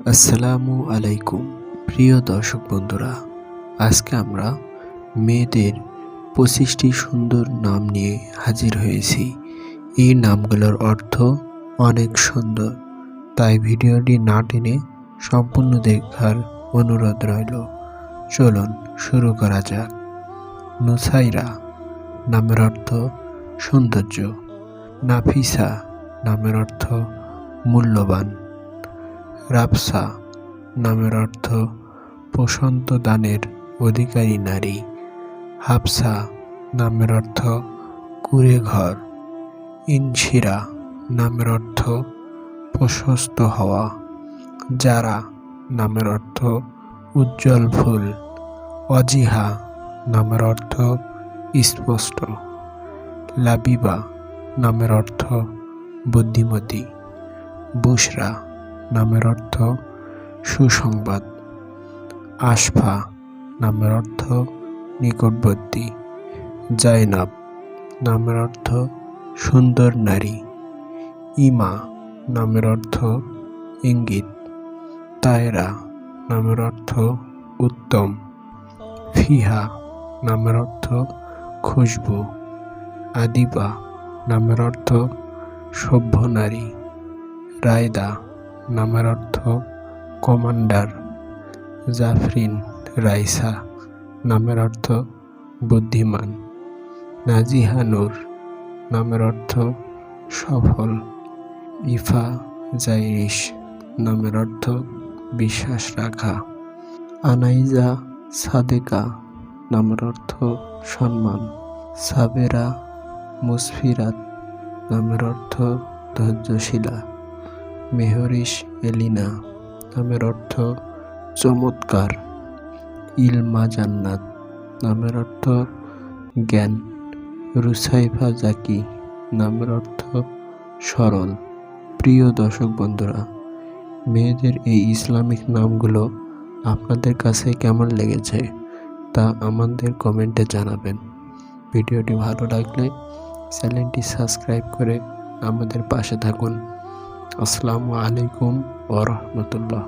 আসসালামু আলাইকুম প্রিয় দর্শক বন্ধুরা, আজকে আমরা মেয়েদের 25টি সুন্দর নাম নিয়ে হাজির হয়েছি। এই নামগুলোর অর্থ অনেক সুন্দর, তাই ভিডিওটি না টেনে সম্পূর্ণ দেখার অনুরোধ রইল। চলুন শুরু করা যাক। নুসাইরা নামের অর্থ সৌন্দর্য। নাফিসা নামের অর্থ মূল্যবান। রাবসা নামের অর্থ প্রশান্ত দানের অধিকারী নারী। হাফসা নামের অর্থ কুঁড়ে ঘর। ইনশিরা নামের অর্থ প্রশস্ত হওয়া। জারা নামের অর্থ উজ্জ্বল ফুল। অজিহা নামের অর্থ স্পষ্ট। লাবিবা নামের অর্থ বুদ্ধিমতী। বুশরা নামের অর্থ সুসংবাদ। আশফা নামের অর্থ নিকটবর্তী। জাইনাব নামের অর্থ সুন্দর নারী। ইমা নামের অর্থ ইঙ্গিত। তায়রা নামের অর্থ উত্তম। ফিহা নামের অর্থ খুশবু। আদিবা নামের অর্থ সভ্য নারী। রায়দা নামের অর্থ কমান্ডার। জাফরিন রাইসা নামের অর্থ বুদ্ধিমান। নাজিহা নূর নামের অর্থ সফল। ইফা জাইরিশ নামের অর্থ বিশ্বাস রাখা। আনাইজা সাদেকা নামের অর্থ সম্মান। সাবেরা মুসফিরাত নামের অর্থ ধৈর্যশীলা। মেহরিশ এলিনা নামের অর্থ চমৎকার। ইলমা জান্নাত নামের অর্থ জ্ঞান। রুসাইফা জাকি নামের অর্থ সরল। প্রিয় দর্শক বন্ধুরা, মেয়েদের এই ইসলামিক নামগুলো আপনাদের কাছে কেমন লেগেছে তা আমাদের কমেন্টে জানাবেন। ভিডিওটি ভালো লাগলে চ্যানেলটি সাবস্ক্রাইব করে আমাদের পাশে থাকুন। আসসালামু আলাইকুম ওয়া রাহমাতুল্লাহ।